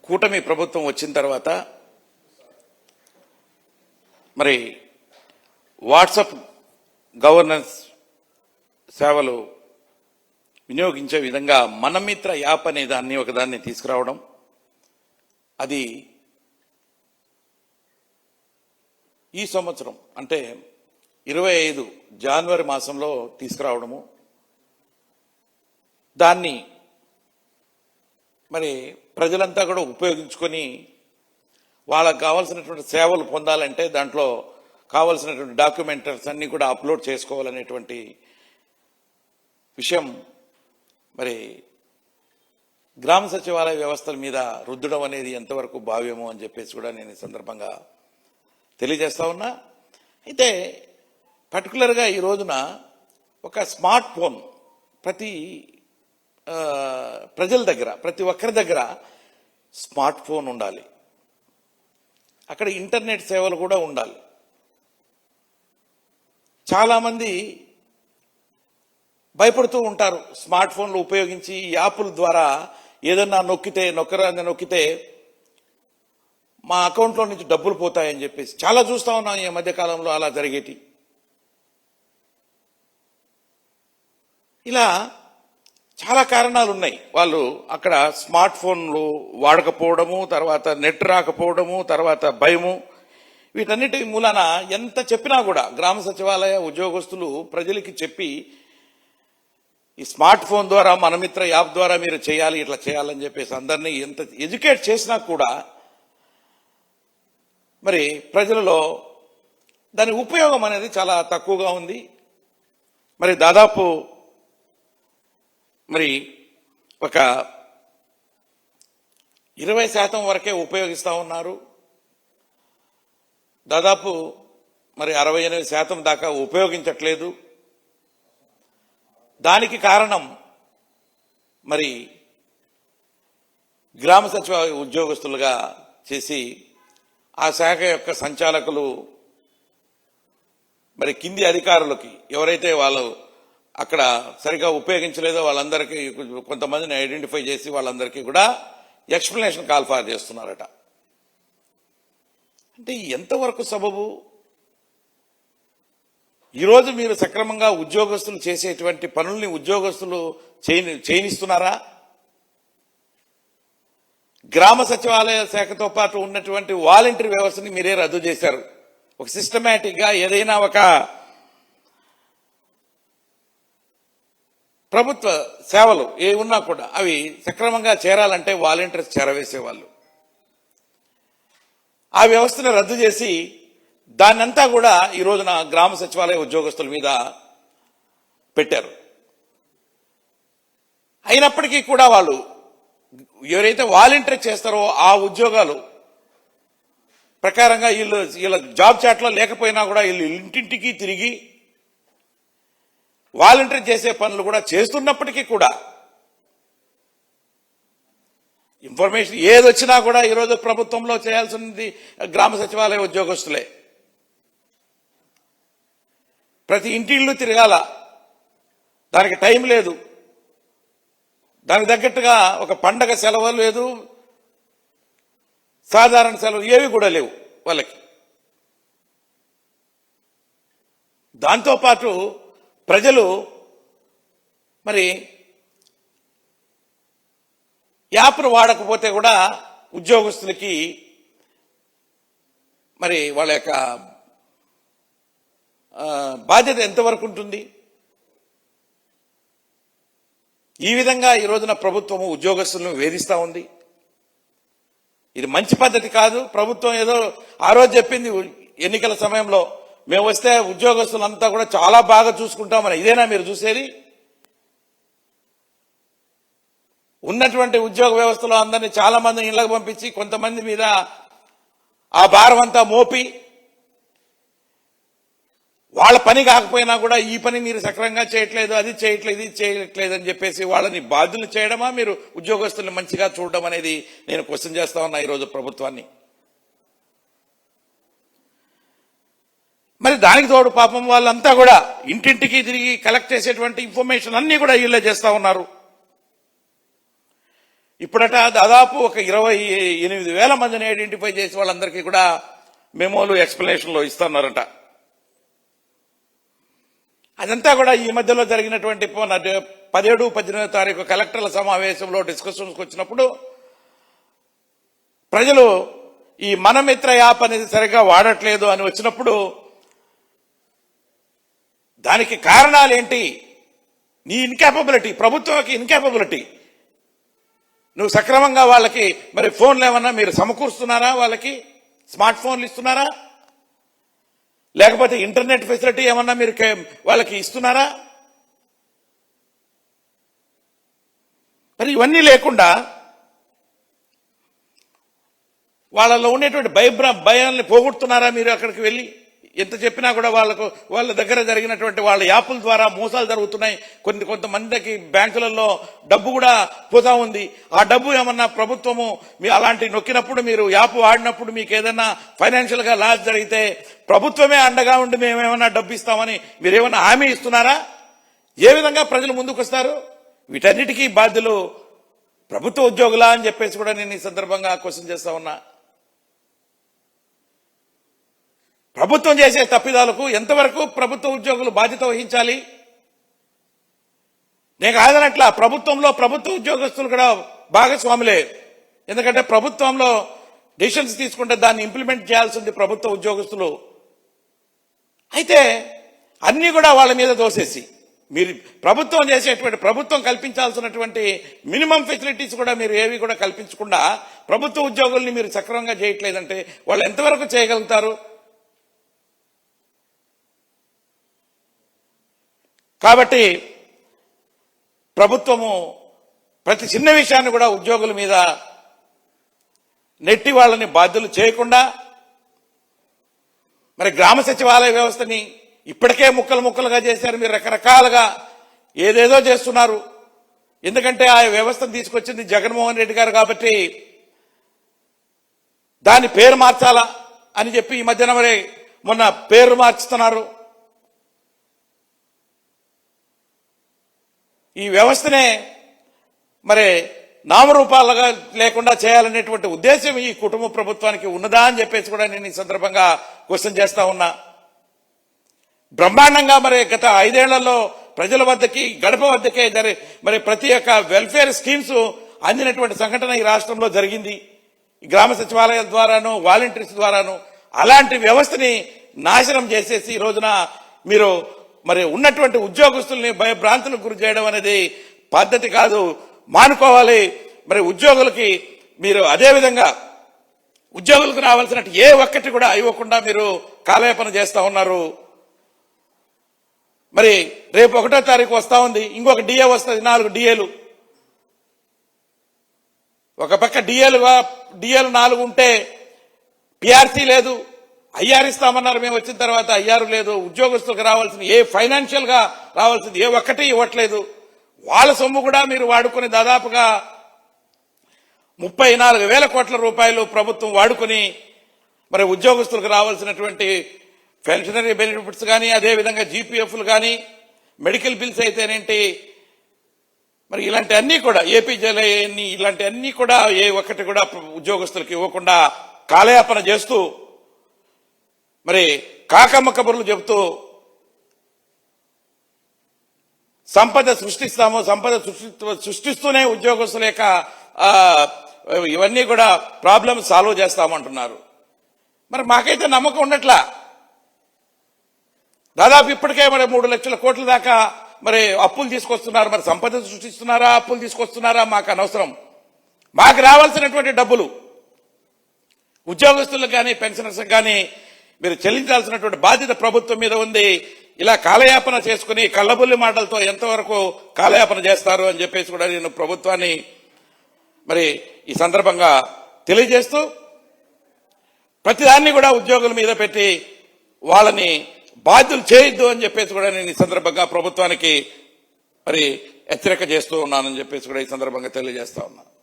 కూటమి ప్రభుత్వం వచ్చిన తర్వాత మరి వాట్సాప్ గవర్నెన్స్ సేవలు వినియోగించే విధంగా మనమిత్ర యాప్ అనే దాన్ని ఒకదాన్ని తీసుకురావడం, అది ఈ సంవత్సరం అంటే 25 జనవరి మాసంలో తీసుకురావడము, దాన్ని మరి ప్రజలంతా కూడా ఉపయోగించుకొని వాళ్ళకు కావాల్సినటువంటి సేవలు పొందాలంటే దాంట్లో కావాల్సినటువంటి డాక్యుమెంట్స్ అన్ని కూడా అప్లోడ్ చేసుకోవాలనేటువంటి విషయం మరి గ్రామ సచివాలయ వ్యవస్థల మీద రుద్దడం అనేది ఎంతవరకు భావ్యమో అని చెప్పేసి కూడా నేను ఈ సందర్భంగా తెలియజేస్తా ఉన్నా. అయితే పర్టికులర్గా ఈ రోజున ఒక స్మార్ట్ ఫోన్ ప్రతి ప్రజల దగ్గర, ప్రతి ఒక్కరి దగ్గర స్మార్ట్ ఫోన్ ఉండాలి. అక్కడ ఇంటర్నెట్ సేవలు కూడా ఉండాలి. చాలామంది భయపడుతూ ఉంటారు స్మార్ట్ ఫోన్లు ఉపయోగించి యాప్ల ద్వారా ఏదన్నా నొక్కితే మా అకౌంట్లో నుంచి డబ్బులు పోతాయని చెప్పేసి చాలా చూస్తా ఉన్నాం ఈ మధ్యకాలంలో అలా జరిగేటి. ఇలా చాలా కారణాలు ఉన్నాయి. వాళ్ళు అక్కడ స్మార్ట్ ఫోన్లు వాడకపోవడము, తర్వాత నెట్ రాకపోవడము, తర్వాత భయము, వీటన్నిటి మూలాన ఎంత చెప్పినా కూడా గ్రామ సచివాలయ ఉద్యోగస్తులు ప్రజలకి చెప్పి ఈ స్మార్ట్ ఫోన్ ద్వారా మనమిత్ర యాప్ ద్వారా మీరు చేయాలి, ఇట్లా చేయాలని చెప్పేసి అందరినీ ఎంత ఎడ్యుకేట్ చేసినా కూడా మరి ప్రజలలో దాని ఉపయోగం అనేది చాలా తక్కువగా ఉంది. మరి దాదాపు మరి ఒక 20% వరకే ఉపయోగిస్తూ ఉన్నారు. దాదాపు మరి 68% దాకా ఉపయోగించట్లేదు. దానికి కారణం మరి గ్రామ సచివాలయ ఉద్యోగస్తులుగా చేసి ఆ శాఖ యొక్క సంచాలకులు మరి కింది అధికారులకి ఎవరైతే వాళ్ళు అక్కడ సరిగా ఉపయోగించలేదో వాళ్ళందరికీ కొంతమందిని ఐడెంటిఫై చేసి వాళ్ళందరికీ కూడా ఎక్స్ప్లెనేషన్ కాల్ ఫార్ చేస్తున్నారట. అంటే ఎంతవరకు సబబు? ఈరోజు మీరు సక్రమంగా ఉద్యోగస్తులు చేసేటువంటి పనుల్ని ఉద్యోగస్తులు చేయనిస్తున్నారా? గ్రామ సచివాలయ శాఖతో పాటు ఉన్నటువంటి వాలంటీర్ వ్యవస్థని మీరే రద్దు చేశారు. ఒక సిస్టమేటిక్ గా ఏదైనా ఒక ప్రభుత్వ సేవలు ఏ ఉన్నా కూడా అవి సక్రమంగా చేరాలంటే వాలంటీర్స్ చేరవేసేవాళ్ళు. ఆ వ్యవస్థను రద్దు చేసి దాన్నంతా కూడా ఈ రోజున గ్రామ సచివాలయ ఉద్యోగస్తుల మీద పెట్టారు. అయినప్పటికీ కూడా వాళ్ళు ఎవరైతే వాలంటీర్ చేస్తారో ఆ ఉద్యోగాలు ప్రకారంగా వీళ్ళ జాబ్ చాట్లో లేకపోయినా కూడా వీళ్ళు ఇంటింటికి తిరిగి వాలంటీర్ చేసే పనులు కూడా చేస్తున్నప్పటికీ కూడా ఇన్ఫర్మేషన్ ఏదొచ్చినా కూడా ఈరోజు ప్రభుత్వంలో చేయాల్సింది గ్రామ సచివాలయ ఉద్యోగస్తులే. ప్రతి ఇంటిళ్ళు తిరగాల, దానికి టైం లేదు. దానికి తగ్గట్టుగా ఒక పండగ సెలవు లేదు, సాధారణ సెలవులు ఏవి కూడా లేవు వాళ్ళకి. దాంతోపాటు ప్రజలు మరి యాప్ను వాడకపోతే కూడా ఉద్యోగస్తులకి మరి వాళ్ళ యొక్క బాధ్యత ఎంతవరకు ఉంటుంది? ఈ విధంగా ఈ రోజున ప్రభుత్వము ఉద్యోగస్తులను వేధిస్తూ ఉంది. ఇది మంచి పద్ధతి కాదు. ప్రభుత్వం ఏదో ఆ రోజు చెప్పింది ఎన్నికల సమయంలో, మేము వస్తే ఉద్యోగస్తులంతా కూడా చాలా బాగా చూసుకుంటామని. ఇదేనా మీరు చూసేది? ఉన్నటువంటి ఉద్యోగ వ్యవస్థలో అందరినీ చాలా మందిని ఇళ్లకు పంపించి కొంతమంది మీద ఆ భారం అంతా మోపి వాళ్ళ పని కాకపోయినా కూడా ఈ పని మీరు సక్రమంగా చేయట్లేదు, అది చేయట్లేదు, ఇది చేయట్లేదు అని చెప్పేసి వాళ్ళని బాధ్యులు చేయడమా, మీరు ఉద్యోగస్తుల్ని మంచిగా చూడడం అనేది నేను క్వశ్చన్ చేస్తా ఉన్నా ఈరోజు ప్రభుత్వాన్ని. మరి దానికి తోడు పాపం వాళ్ళంతా కూడా ఇంటింటికి తిరిగి కలెక్ట్ చేసేటువంటి ఇన్ఫర్మేషన్ అన్ని కూడా వీళ్ళే చేస్తా ఉన్నారు. ఇప్పుడట దాదాపు ఒక 28,000 మందిని ఐడెంటిఫై చేసి వాళ్ళందరికీ కూడా మెమోలు ఎక్స్ప్లెనేషన్లో ఇస్తున్నారట. అదంతా కూడా ఈ మధ్యలో జరిగినటువంటి 17, 18వ తారీఖు కలెక్టర్ల సమావేశంలో డిస్కషన్స్కి వచ్చినప్పుడు ప్రజలు ఈ మనమిత్ర యాప్ అనేది సరిగ్గా వాడట్లేదు అని వచ్చినప్పుడు దానికి కారణాలేంటి? నీ ఇన్కాపబిలిటీ, ప్రభుత్వానికి ఇన్కాపబిలిటీ. నువ్వు సక్రమంగా వాళ్ళకి మరి ఫోన్లు ఏమన్నా మీరు సమకూరుస్తున్నారా? వాళ్ళకి స్మార్ట్ ఫోన్లు ఇస్తున్నారా? లేకపోతే ఇంటర్నెట్ ఫెసిలిటీ ఏమన్నా మీరు వాళ్ళకి ఇస్తున్నారా? మరి ఇవన్నీ లేకుండా వాళ్ళలో ఉండేటువంటి భయాన్ని పోగొడుతున్నారా మీరు? అక్కడికి వెళ్ళి ఎంత చెప్పినా కూడా వాళ్ళ దగ్గర జరిగినటువంటి వాళ్ళ యాప్ల ద్వారా మోసాలు జరుగుతున్నాయి. కొంతమందికి బ్యాంకులలో డబ్బు కూడా పోతా ఉంది. ఆ డబ్బు ఏమన్నా ప్రభుత్వము మీ అలాంటి నొక్కినప్పుడు, మీరు యాప్ వాడినప్పుడు మీకు ఏదైనా ఫైనాన్షియల్ గా లాస్ జరిగితే ప్రభుత్వమే అండగా ఉండి మేమేమన్నా డబ్బు ఇస్తామని మీరేమన్నా హామీ ఇస్తున్నారా? ఏ విధంగా ప్రజలు ముందుకు వస్తారు? వీటన్నిటికీ బాధ్యులు ప్రభుత్వ ఉద్యోగులా అని చెప్పేసి కూడా నేను ఈ సందర్భంగా క్వశ్చన్ చేస్తా ఉన్నా. ప్రభుత్వం చేసే తప్పిదాలకు ఎంతవరకు ప్రభుత్వ ఉద్యోగులు బాధ్యత వహించాలి? నేను కాదనట్లా, ప్రభుత్వ ఉద్యోగస్తులు కూడా భాగస్వాములే. ఎందుకంటే ప్రభుత్వంలో డిసిషన్స్ తీసుకుంటే దాన్ని ఇంప్లిమెంట్ చేయాల్సింది ప్రభుత్వ ఉద్యోగస్తులు. అయితే అన్ని కూడా వాళ్ళ మీద దోసేసి మీరు ప్రభుత్వం కల్పించాల్సినటువంటి మినిమం ఫెసిలిటీస్ కూడా మీరు ఏవి కూడా కల్పించకుండా ప్రభుత్వ ఉద్యోగుల్ని మీరు సక్రమంగా చేయట్లేదంటే వాళ్ళు ఎంతవరకు చేయగలుగుతారు? కాబట్టి ప్రభుత్వము ప్రతి చిన్న విషయాన్ని కూడా ఉద్యోగుల మీద నెట్టి వాళ్ళని బాధ్యులు చేయకుండా మరి గ్రామ సచివాలయ వ్యవస్థని ఇప్పటికే ముక్కలుగా చేశారు. మీరు రకరకాలుగా ఏదేదో చేస్తున్నారు. ఎందుకంటే ఆ వ్యవస్థను తీసుకొచ్చింది జగన్మోహన్ రెడ్డి గారు కాబట్టి దాని పేరు మార్చాలా అని చెప్పి ఈ మధ్యన మరి మొన్న పేరు మార్చుతున్నారు. ఈ వ్యవస్థనే మరి నామరూపాలుగా లేకుండా చేయాలనేటువంటి ఉద్దేశం ఈ కుటుంబ ప్రభుత్వానికి ఉన్నదా అని చెప్పేసి కూడా నేను ఈ సందర్భంగా క్వశ్చన్ చేస్తా ఉన్నా. బ్రహ్మాండంగా మరి గత 5 ఏళ్లలో ప్రజల వద్దకి గడప వద్దకే మరి ప్రతి ఒక్క వెల్ఫేర్ స్కీమ్స్ అందినటువంటి సంఘటన ఈ రాష్ట్రంలో జరిగింది. గ్రామ సచివాలయాల ద్వారాను, వాలంటీర్స్ ద్వారాను. అలాంటి వ్యవస్థని నాశనం చేసేసి ఈ రోజున మీరు మరి ఉన్నటువంటి ఉద్యోగస్తుల్ని భయభ్రాంతులకు గురి చేయడం అనేది పద్ధతి కాదు, మానుకోవాలి. మరి ఉద్యోగులకి మీరు అదేవిధంగా ఉద్యోగులకు రావాల్సినట్టు ఏ ఒక్కటి కూడా ఇవ్వకుండా మీరు కాలయాపన చేస్తా ఉన్నారు. మరి రేపు 1వ తారీఖు వస్తా ఉంది, ఇంకొక డిఏ వస్తుంది, 4 డిఏలు. ఒక పక్క డిఏలు 4 ఉంటే పిఆర్సీ లేదు, ఐఆర్ ఇస్తామన్నారు. మేము వచ్చిన తర్వాత ఐఆర్ లేదు. ఉద్యోగస్తులకు రావాల్సిన ఫైనాన్షియల్ గా రావాల్సింది ఏ ఒక్కటి ఇవ్వట్లేదు. వాళ్ళ సొమ్ము కూడా మీరు వాడుకుని దాదాపుగా 34,000 కోట్ల రూపాయలు ప్రభుత్వం వాడుకుని మరి ఉద్యోగస్తులకు రావాల్సినటువంటి పెన్షనరీ బెనిఫిట్స్ కానీ, అదేవిధంగా జీపీఎఫ్లు కానీ, మెడికల్ బిల్స్ అయితేనేంటి, మరి ఇలాంటి అన్ని కూడా ఏపీజేలే ఇలాంటి అన్ని కూడా ఏ ఒక్కటి కూడా ఉద్యోగస్తులకు ఇవ్వకుండా కాలయాపన చేస్తూ మరి కాకమ్మ కబుర్లు చెబుతూ సంపద సృష్టిస్తాము, సంపద సృష్టిస్తూనే ఉద్యోగస్తుల యొక్క ఇవన్నీ కూడా ప్రాబ్లమ్స్ సాల్వ్ చేస్తామంటున్నారు. మరి మాకైతే నమ్మకం ఉండట్లా. దాదాపు ఇప్పటికే మరి 3 లక్షల కోట్ల దాకా మరి అప్పులు తీసుకొస్తున్నారు. మరి సంపద సృష్టిస్తున్నారా, అప్పులు తీసుకొస్తున్నారా మాకు అనవసరం. మాకు రావాల్సినటువంటి డబ్బులు ఉద్యోగస్తులకు కానీ, పెన్షనర్స్ కానీ మీరు చెల్లించాల్సినటువంటి బాధ్యత ప్రభుత్వం మీద ఉంది. ఇలా కాలయాపన చేసుకుని కళ్ళబుల్లి మాటలతో ఎంతవరకు కాలయాపన చేస్తారు అని చెప్పేసి కూడా నేను ప్రభుత్వాన్ని మరి ఈ సందర్భంగా తెలియజేస్తూ ప్రతిదాన్ని కూడా ఉద్యోగుల మీద పెట్టి వాళ్ళని బాధ్యులు చేయొద్దు అని చెప్పేసి కూడా నేను ఈ సందర్భంగా ప్రభుత్వానికి మరి హెచ్చరిక చేస్తూ ఉన్నానని చెప్పేసి కూడా ఈ సందర్భంగా తెలియజేస్తా ఉన్నా.